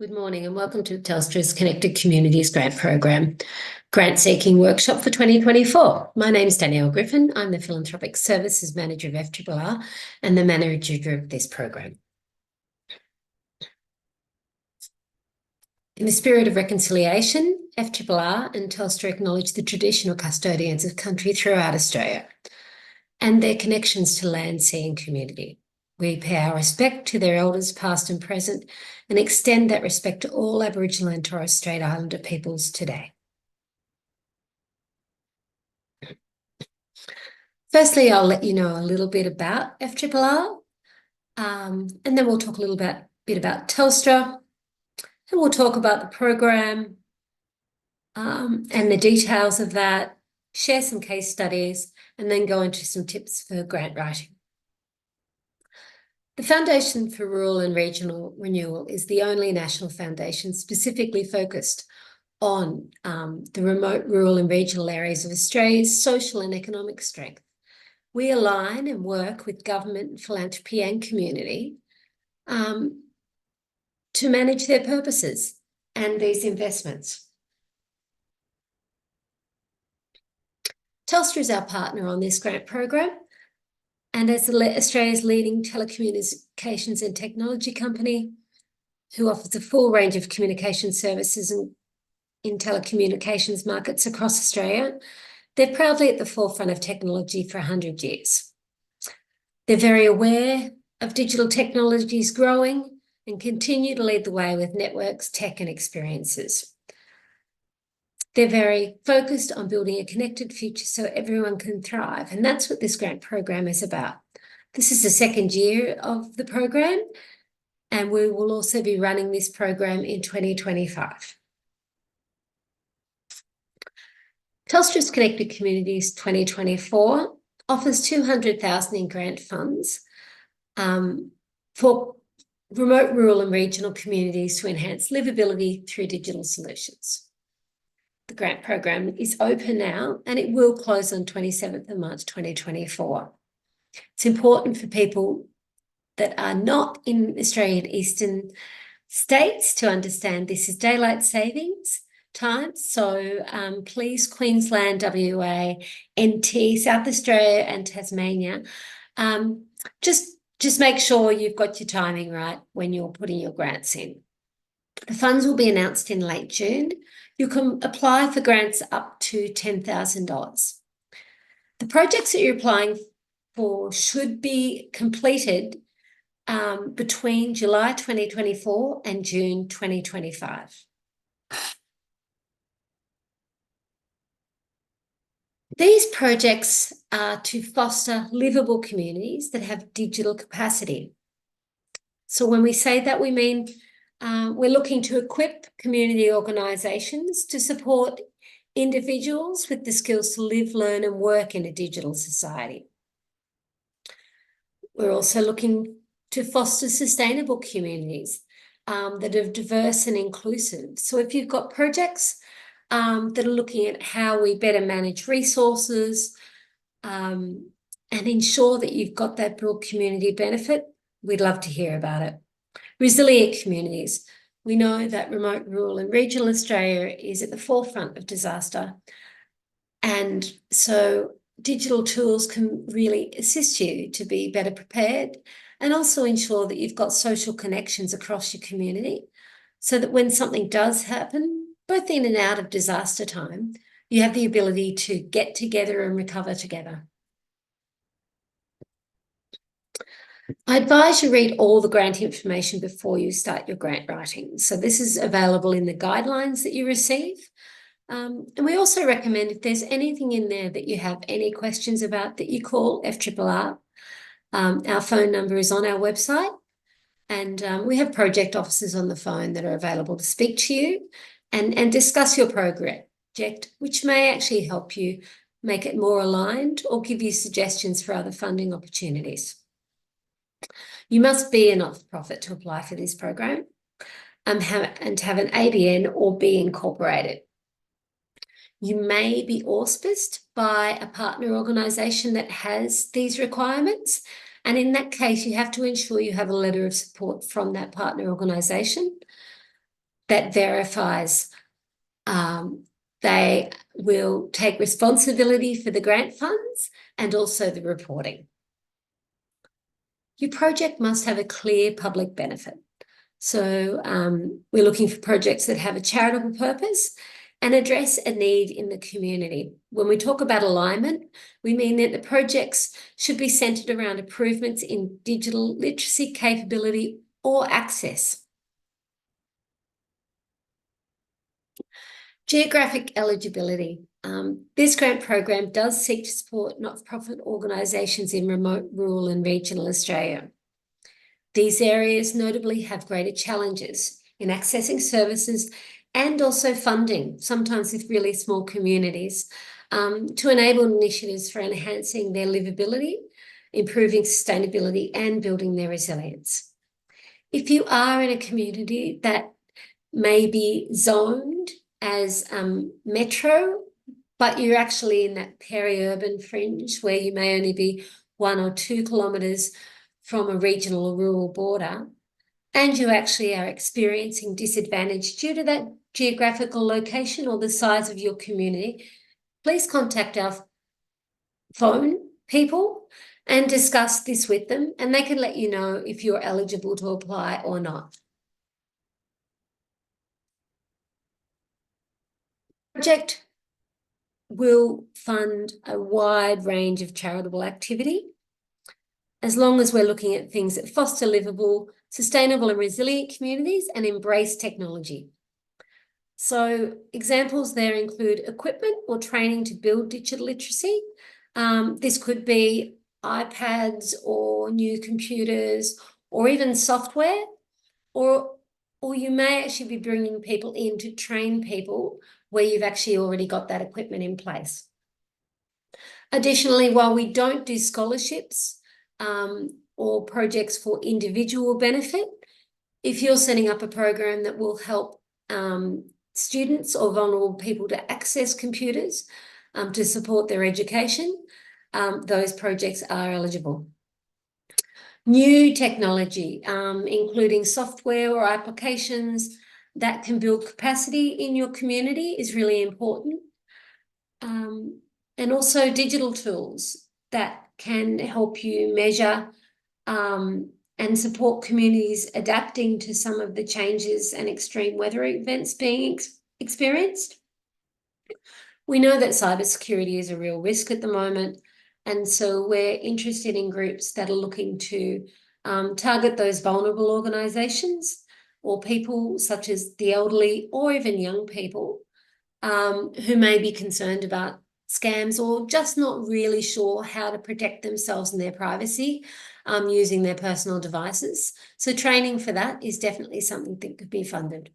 Good morning and welcome to Telstra's Connected Communities Grant Program, Grant Seeking Workshop for 2024. My name is Danielle Griffin. I'm the Philanthropic Services Manager of FRRR and the manager of this program. In the spirit of reconciliation, FRRR and Telstra acknowledge the traditional custodians of country throughout Australia and their connections to land, sea and community. We pay our respect to their elders past and present and extend that respect to all Aboriginal and Torres Strait Islander peoples today. Firstly, I'll let you know a little bit about FRRR, and then we'll talk a little bit about Telstra, and we'll talk about the program and the details of that, share some case studies, and then go into some tips for grant writing. The Foundation for Rural and Regional Renewal is the only national foundation specifically focused on the remote, rural and regional areas of Australia's social and economic strength. We align and work with government, philanthropy and community to manage their purposes and these investments. Telstra is our partner on this grant program, and as Australia's leading telecommunications and technology company who offers a full range of communication services in telecommunications markets across Australia, they're proudly at the forefront of technology for 100 years. They're very aware of digital technologies growing and continue to lead the way with networks, tech and experiences. They're very focused on building a connected future so everyone can thrive, and that's what this grant program is about. This is the second year of the program, and we will also be running this program in 2025. Telstra's Connected Communities 2024 offers $200,000 in grant funds for remote, rural and regional communities to enhance livability through digital solutions. The grant program is open now and it will close on 27th of March 2024. It's important for people that are not in Australian eastern states to understand this is daylight savings time. So please, Queensland, WA, NT, South Australia and Tasmania, just make sure you've got your timing right when you're putting your grants in. The funds will be announced in late June. You can apply for grants up to $10,000. The projects that you're applying for should be completed between July 2024 and June 2025. These projects are to foster livable communities that have digital capacity. So when we say that, we mean we're looking to equip community organisations to support individuals with the skills to live, learn and work in a digital society. We're also looking to foster sustainable communities that are diverse and inclusive. So if you've got projects that are looking at how we better manage resources and ensure that you've got that broad community benefit, we'd love to hear about it. Resilient communities. We know that remote, rural and regional Australia is at the forefront of disaster. And so digital tools can really assist you to be better prepared and also ensure that you've got social connections across your community so that when something does happen, both in and out of disaster time, you have the ability to get together and recover together. I advise you read all the grant information before you start your grant writing. So this is available in the guidelines that you receive. And we also recommend if there's anything in there that you have any questions about that you call FRRR. Our phone number is on our website and we have project officers on the phone that are available to speak to you and discuss your project, which may actually help you make it more aligned or give you suggestions for other funding opportunities. You must be a not-for-profit to apply for this program and have an ABN or be incorporated. You may be auspiced by a partner organisation that has these requirements, and in that case, you have to ensure you have a letter of support from that partner organisation. that verifies they will take responsibility for the grant funds and also the reporting. Your project must have a clear public benefit. So we're looking for projects that have a charitable purpose and address a need in the community. When we talk about alignment, we mean that the projects should be centred around improvements in digital literacy capability or access. Geographic eligibility. This grant program does seek to support not-for-profit organisations in remote, rural and regional Australia. These areas notably have greater challenges in accessing services and also funding, sometimes with really small communities, to enable initiatives for enhancing their livability, improving sustainability and building their resilience. If you are in a community that may be zoned as metro, but you're actually in that peri-urban fringe where you may only be 1 or 2 kilometres from a regional or rural border, and you actually are experiencing disadvantage due to that geographical location or the size of your community, please contact our phone people and discuss this with them, and they can let you know if you're eligible to apply or not. Project will fund a wide range of charitable activity, as long as we're looking at things that foster livable, sustainable and resilient communities and embrace technology. So examples there include equipment or training to build digital literacy. This could be iPads or new computers or even software, or you may actually be bringing people in to train people where you've actually already got that equipment in place. Additionally, while we don't do scholarships or projects for individual benefit, if you're setting up a program that will help students or vulnerable people to access computers to support their education, those projects are eligible. New technology, including software or applications that can build capacity in your community, is really important. And also digital tools that can help you measure and support communities adapting to some of the changes and extreme weather events being experienced. We know that cybersecurity is a real risk at the moment, and so we're interested in groups that are looking to target those vulnerable organisations or people such as the elderly or even young people who may be concerned about scams or just not really sure how to protect themselves and their privacy using their personal devices. So training for that is definitely something that could be funded.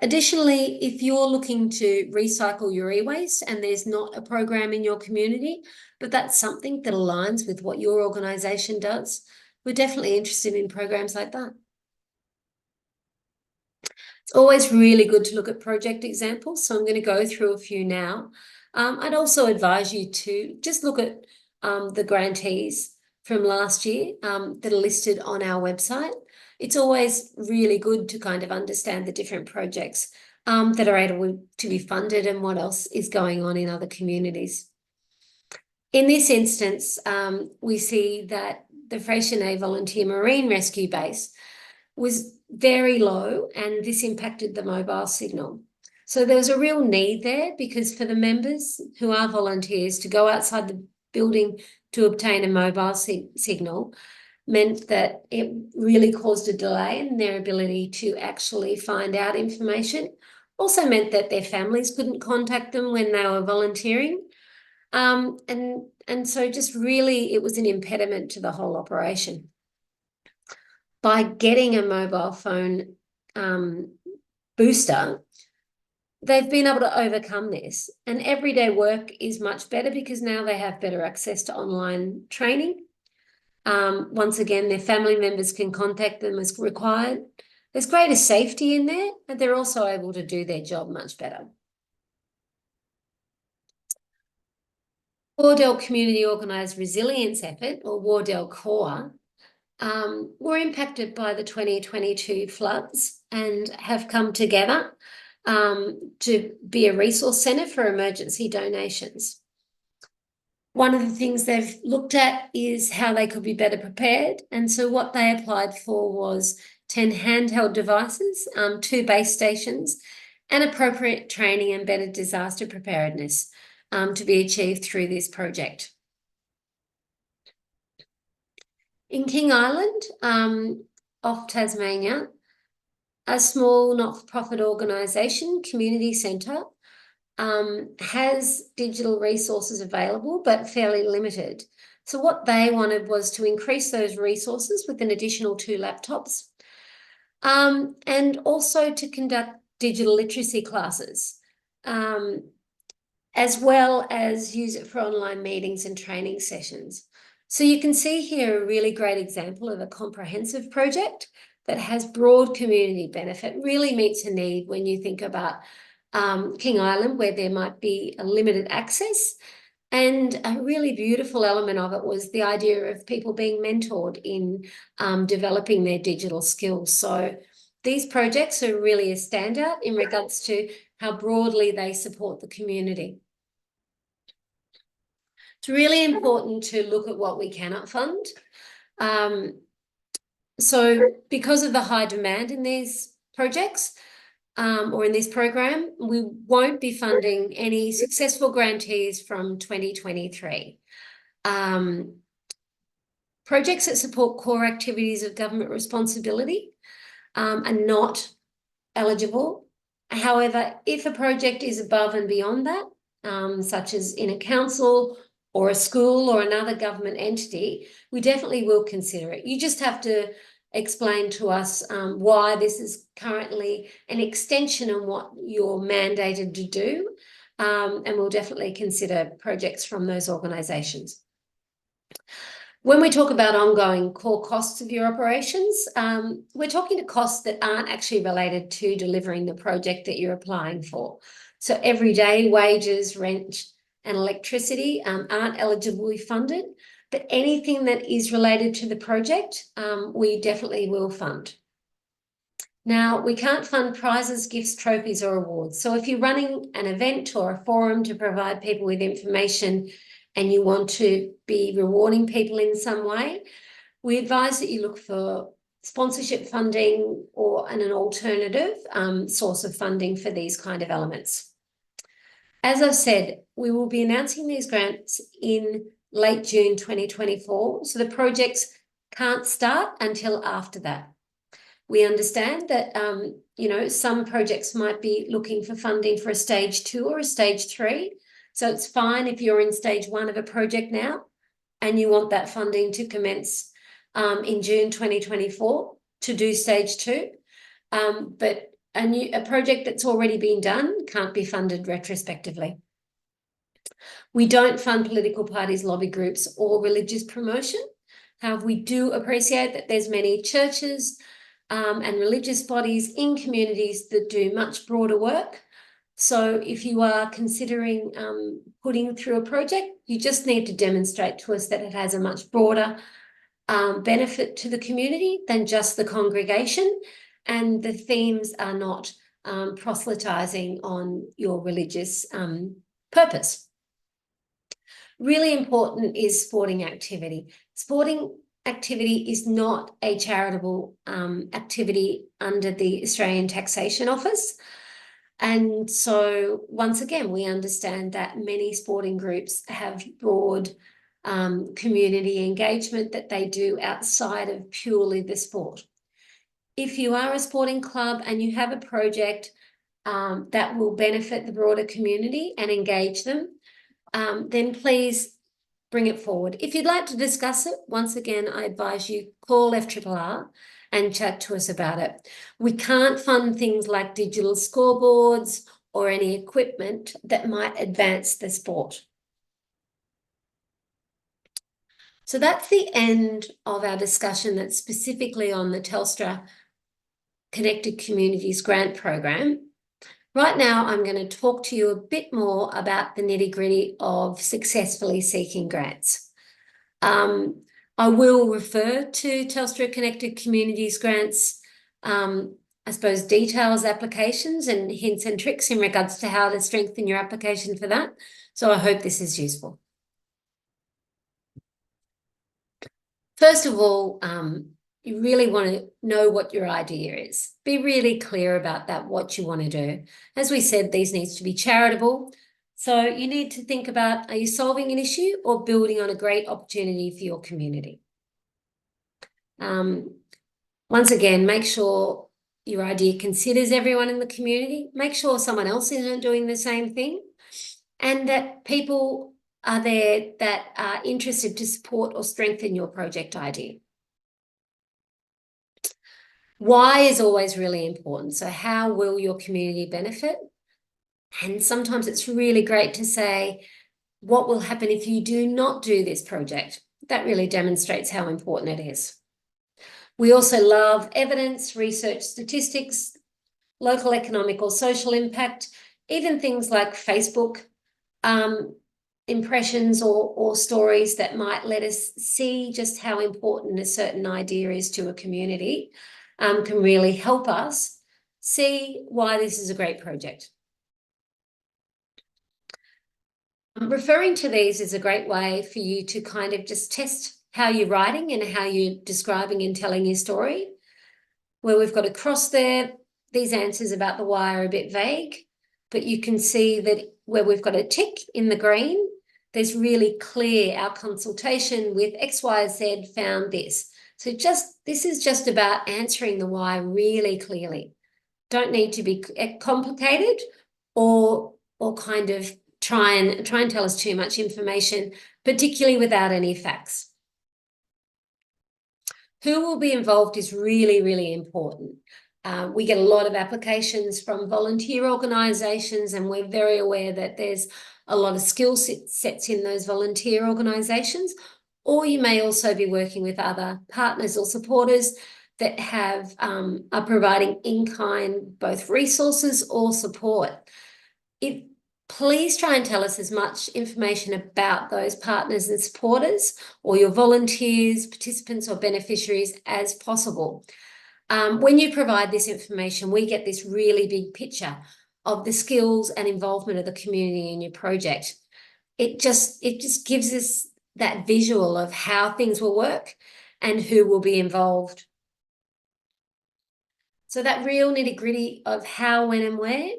Additionally, if you're looking to recycle your e-waste and there's not a program in your community, but that's something that aligns with what your organisation does, we're definitely interested in programs like that. It's always really good to look at project examples, so I'm going to go through a few now. I'd also advise you to just look at the grantees from last year that are listed on our website. It's always really good to kind of understand the different projects that are able to be funded and what else is going on in other communities. In this instance, we see that the Freycinet Volunteer Marine Rescue Base was very low, and this impacted the mobile signal. So there was a real need there, because for the members who are volunteers to go outside the building to obtain a mobile signal meant that it really caused a delay in their ability to actually find out information. Also meant that their families couldn't contact them when they were volunteering. And so just really it was an impediment to the whole operation. By getting a mobile phone booster, they've been able to overcome this, and everyday work is much better because now they have better access to online training. Once again, their family members can contact them as required. There's greater safety in there, and they're also able to do their job much better. Wardell Community Organised Resilience Effort, or Wardell CORE, were impacted by the 2022 floods and have come together to be a resource centre for emergency donations. One of the things they've looked at is how they could be better prepared. And so what they applied for was 10 handheld devices, 2 base stations, and appropriate training and better disaster preparedness to be achieved through this project. In King Island, off Tasmania, a small not-for-profit organisation, Community Centre, has digital resources available, but fairly limited. So what they wanted was to increase those resources with an additional 2 laptops, and also to conduct digital literacy classes, as well as use it for online meetings and training sessions. So you can see here a really great example of a comprehensive project that has broad community benefit, really meets a need when you think about King Island, where there might be a limited access. And a really beautiful element of it was the idea of people being mentored in developing their digital skills. So these projects are really a standout in regards to how broadly they support the community. It's really important to look at what we cannot fund. So because of the high demand in these projects, or in this program, we won't be funding any successful grantees from 2023. Projects that support core activities of government responsibility are not eligible. However, if a project is above and beyond that, such as in a council or a school or another government entity, we definitely will consider it. You just have to explain to us why this is currently an extension on what you're mandated to do, and we'll definitely consider projects from those organisations. When we talk about ongoing core costs of your operations, we're talking to costs that aren't actually related to delivering the project that you're applying for. So everyday wages, rent and electricity aren't eligibly funded, but anything that is related to the project, we definitely will fund. Now, we can't fund prizes, gifts, trophies or awards. So if you're running an event or a forum to provide people with information and you want to be rewarding people in some way, we advise that you look for sponsorship funding or an alternative source of funding for these kind of elements. As I've said, we will be announcing these grants in late June 2024, so the projects can't start until after that. We understand that some projects might be looking for funding for a stage 2 or a stage 3, so it's fine if you're in stage 1 of a project now and you want that funding to commence in June 2024 to do stage 2, but a project that's already been done can't be funded retrospectively. We don't fund political parties, lobby groups or religious promotion. However, we do appreciate that there's many churches and religious bodies in communities that do much broader work. So if you are considering putting through a project, you just need to demonstrate to us that it has a much broader benefit to the community than just the congregation, and the themes are not proselytizing on your religious purpose. Really important is sporting activity. Sporting activity is not a charitable activity under the Australian Taxation Office. And so once again, we understand that many sporting groups have broad community engagement that they do outside of purely the sport. If you are a sporting club and you have a project that will benefit the broader community and engage them, then please bring it forward. If you'd like to discuss it, once again, I advise you call FRRR and chat to us about it. We can't fund things like digital scoreboards or any equipment that might advance the sport. So that's the end of our discussion that's specifically on the Telstra Connected Communities Grant Program. Right now, I'm going to talk to you a bit more about the nitty-gritty of successfully seeking grants. I will refer to Telstra Connected Communities grants, I suppose, details, applications and hints and tricks in regards to how to strengthen your application for that. So I hope this is useful. First of all, you really want to know what your idea is. Be really clear about that, what you want to do. As we said, these needs to be charitable. So you need to think about, are you solving an issue or building on a great opportunity for your community? Once again, make sure your idea considers everyone in the community. Make sure someone else isn't doing the same thing, and that people are there that are interested to support or strengthen your project idea. Why is always really important. So how will your community benefit? And sometimes it's really great to say, what will happen if you do not do this project? That really demonstrates how important it is. We also love evidence, research, statistics, local economic or social impact, even things like Facebook impressions or stories that might let us see just how important a certain idea is to a community, can really help us see why this is a great project. Referring to these is a great way for you to kind of just test how you're writing and how you're describing and telling your story. Where we've got a cross there, these answers about the why are a bit vague, but you can see that where we've got a tick in the green, there's really clear, our consultation with XYZ found this. So this is just about answering the why really clearly. Don't need to be complicated or kind of try and tell us too much information, particularly without any facts. Who will be involved is really, really important. We get a lot of applications from volunteer organisations, and we're very aware that there's a lot of skill sets in those volunteer organisations. Or you may also be working with other partners or supporters that are providing in-kind both resources or support. Please try and tell us as much information about those partners and supporters or your volunteers, participants or beneficiaries as possible. When you provide this information, we get this really big picture of the skills and involvement of the community in your project. It just gives us that visual of how things will work and who will be involved. So that real nitty-gritty of how, when and where.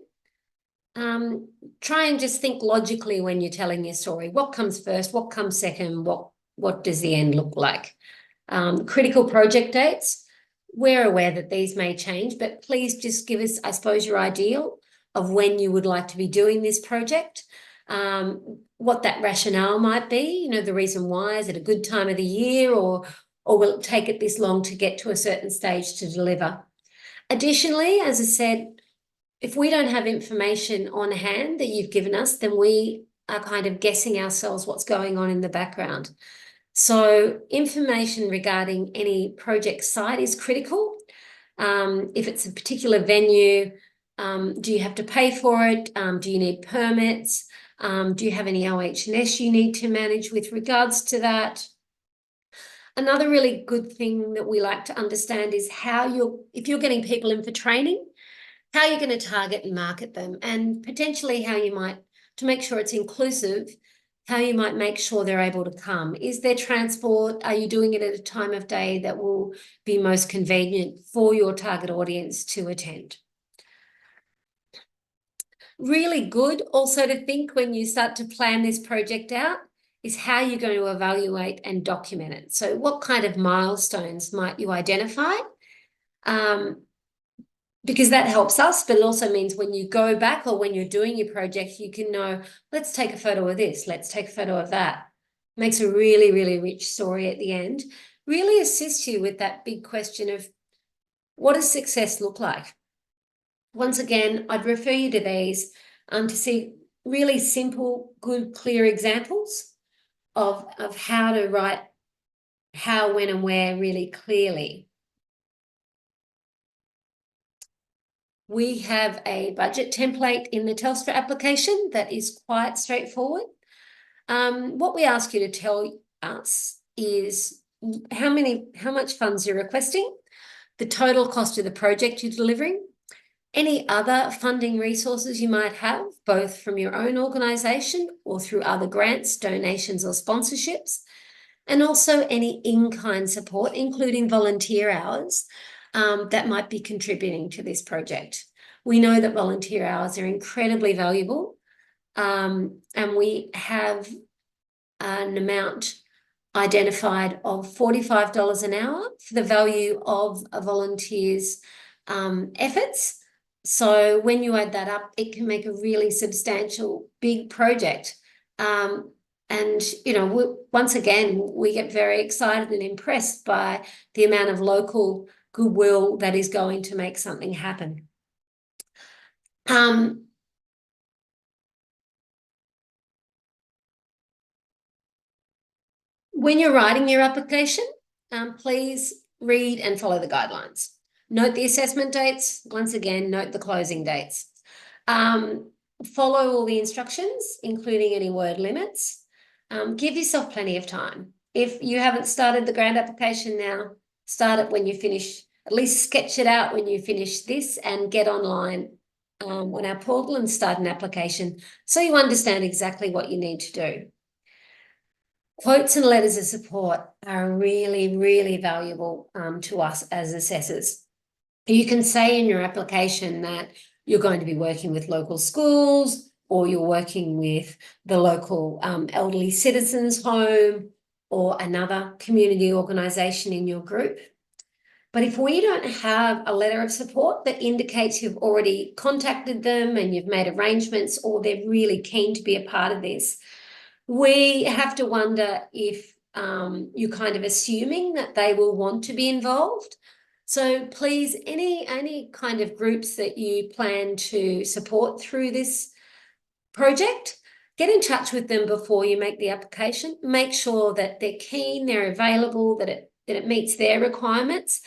Try and just think logically when you're telling your story. What comes first? What comes second? What does the end look like? Critical project dates. We're aware that these may change, but please just give us, I suppose, your ideal of when you would like to be doing this project, what that rationale might be, the reason why. Is it a good time of the year, or will it take it this long to get to a certain stage to deliver? Additionally, as I said, if we don't have information on hand that you've given us, then we are kind of guessing ourselves what's going on in the background. So information regarding any project site is critical. If it's a particular venue, do you have to pay for it? Do you need permits? Do you have any OH&S you need to manage with regards to that? Another really good thing that we like to understand is if you're getting people in for training, how you're going to target and market them, and potentially how you might, to make sure it's inclusive, how you might make sure they're able to come. Is there transport? Are you doing it at a time of day that will be most convenient for your target audience to attend? Really good also to think when you start to plan this project out is how you're going to evaluate and document it. So what kind of milestones might you identify? Because that helps us, but it also means when you go back or when you're doing your project, you can know, let's take a photo of this, let's take a photo of that. Makes a really, really rich story at the end. Really assists you with that big question of what does success look like? Once again, I'd refer you to these to see really simple, good, clear examples of how to write how, when, and where really clearly. We have a budget template in the Telstra application that is quite straightforward. What we ask you to tell us is how much funds you're requesting, the total cost of the project you're delivering, any other funding resources you might have, both from your own organisation or through other grants, donations or sponsorships, and also any in-kind support, including volunteer hours, that might be contributing to this project. We know that volunteer hours are incredibly valuable, and we have an amount identified of $45 an hour for the value of a volunteer's efforts. So when you add that up, it can make a really substantial, big project. And, you know, once again, we get very excited and impressed by the amount of local goodwill that is going to make something happen. When you're writing your application, please read and follow the guidelines. Note the assessment dates. Once again, note the closing dates. Follow all the instructions, including any word limits. Give yourself plenty of time. If you haven't started the grant application now, start it when you finish, at least sketch it out when you finish this and get online on our portal and start an application so you understand exactly what you need to do. Quotes and letters of support are really, really valuable to us as assessors. You can say in your application that you're going to be working with local schools, or you're working with the local elderly citizens home or another community organisation in your group. But if we don't have a letter of support that indicates you've already contacted them and you've made arrangements, or they're really keen to be a part of this, we have to wonder if you're kind of assuming that they will want to be involved. So please, any kind of groups that you plan to support through this project, get in touch with them before you make the application. Make sure that they're keen, they're available, that it meets their requirements,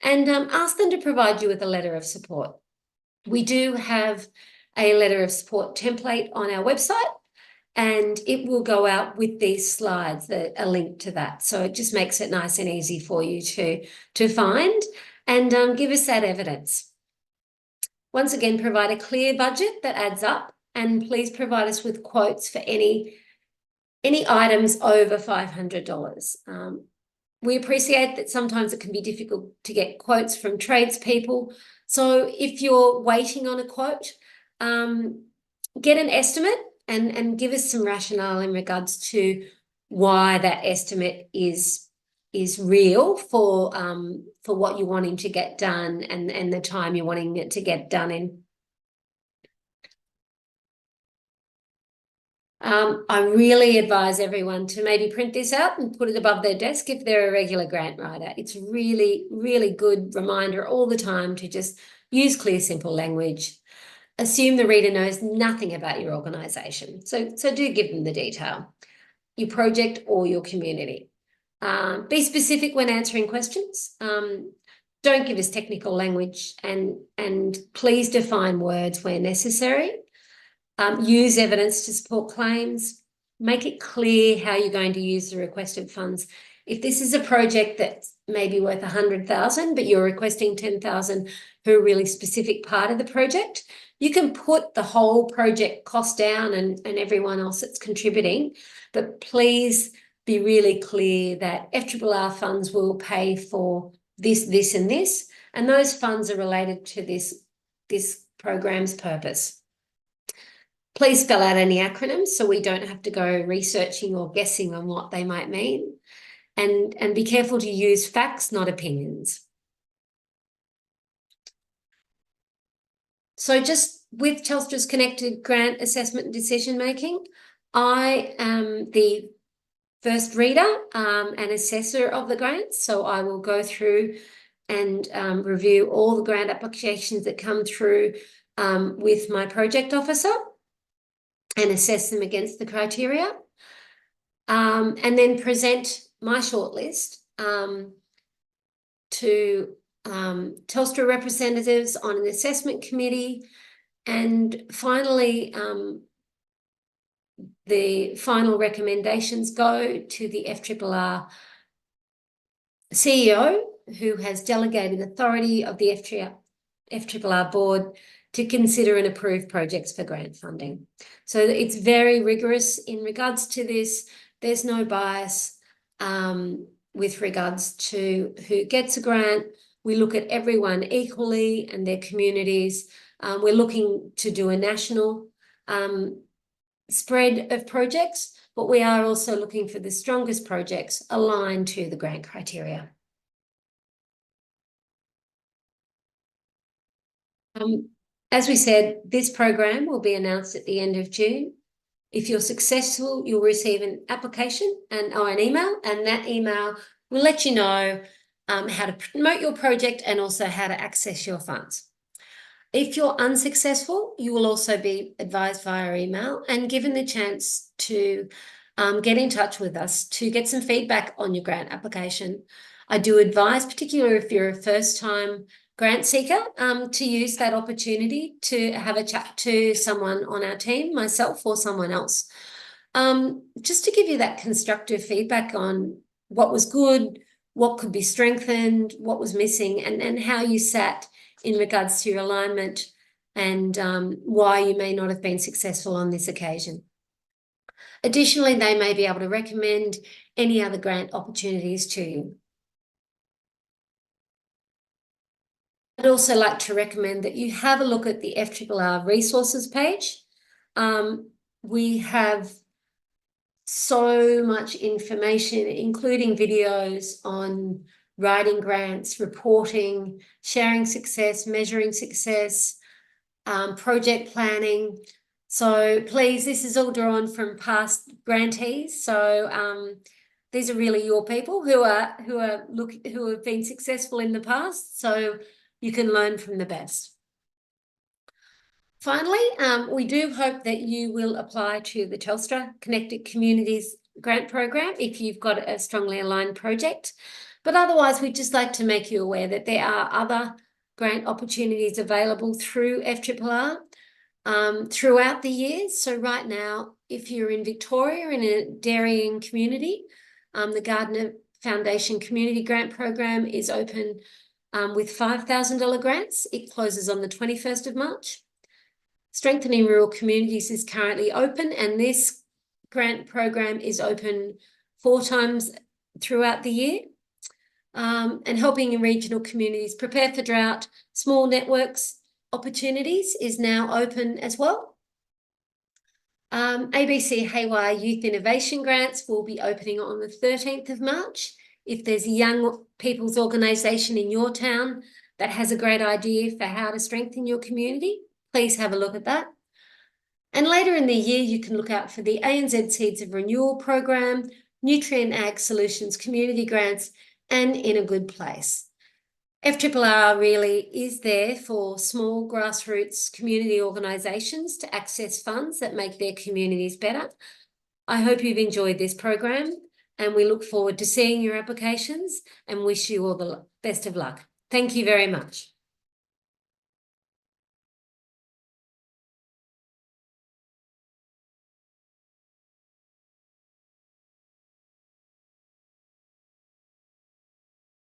and ask them to provide you with a letter of support. We do have a letter of support template on our website, and it will go out with these slides, a link to that. So it just makes it nice and easy for you to find and give us that evidence. Once again, provide a clear budget that adds up, and please provide us with quotes for any items over $500. We appreciate that sometimes it can be difficult to get quotes from tradespeople. So if you're waiting on a quote, get an estimate and give us some rationale in regards to why that estimate is real for what you're wanting to get done and the time you're wanting it to get done in. I really advise everyone to maybe print this out and put it above their desk if they're a regular grant writer. It's really, really good reminder all the time to just use clear, simple language. Assume the reader knows nothing about your organisation. So do give them the detail, your project or your community. Be specific when answering questions. Don't give us technical language, and please define words where necessary. Use evidence to support claims. Make it clear how you're going to use the requested funds. If this is a project that's maybe worth 100,000, but you're requesting 10,000 for a really specific part of the project, you can put the whole project cost down and everyone else that's contributing, but please be really clear that FRRR funds will pay for this, this, and this, and those funds are related to this program's purpose. Please spell out any acronyms so we don't have to go researching or guessing on what they might mean, and be careful to use facts, not opinions. So just with Telstra's connected grant assessment and decision making, I am the first reader and assessor of the grants. So I will go through and review all the grant applications that come through with my project officer and assess them against the criteria, and then present my shortlist to Telstra representatives on an assessment committee, and finally the final recommendations go to the FRRR CEO who has delegated authority of the FRRR board to consider and approve projects for grant funding. So it's very rigorous in regards to this. There's no bias with regards to who gets a grant. We look at everyone equally and their communities. We're looking to do a national spread of projects, but we are also looking for the strongest projects aligned to the grant criteria. As we said, this program will be announced at the end of June. If you're successful, you'll receive an application or an email, and that email will let you know how to promote your project and also how to access your funds. If you're unsuccessful, you will also be advised via email and given the chance to get in touch with us to get some feedback on your grant application. I do advise, particularly if you're a first-time grant seeker, to use that opportunity to have a chat to someone on our team, myself or someone else, just to give you that constructive feedback on what was good, what could be strengthened, what was missing, and how you sat in regards to your alignment and why you may not have been successful on this occasion. Additionally, they may be able to recommend any other grant opportunities to you. I'd also like to recommend that you have a look at the FRRR resources page. We have so much information, including videos on writing grants, reporting, sharing success, measuring success, project planning. So please, this is all drawn from past grantees. So these are really your people who have been successful in the past. So you can learn from the best. Finally, we do hope that you will apply to the Telstra Connected Communities grant program if you've got a strongly aligned project. But otherwise, we'd just like to make you aware that there are other grant opportunities available through FRRR throughout the year. So right now, if you're in Victoria in a dairying community, the Gardner Foundation Community Grant Program is open with $5,000 grants. It closes on the 21st of March. Strengthening Rural Communities is currently open, and this grant program is open 4 times throughout the year. And helping in regional communities prepare for drought, small networks opportunities is now open as well. ABC Haywire Youth Innovation Grants will be opening on the 13th of March. If there's a young people's organisation in your town that has a great idea for how to strengthen your community, please have a look at that. And later in the year, you can look out for the ANZ Seeds of Renewal program, Nutrient Ag Solutions Community Grants, and In a Good Place. FRRR really is there for small grassroots community organisations to access funds that make their communities better. I hope you've enjoyed this program, and we look forward to seeing your applications and wish you all the best of luck. Thank you very much.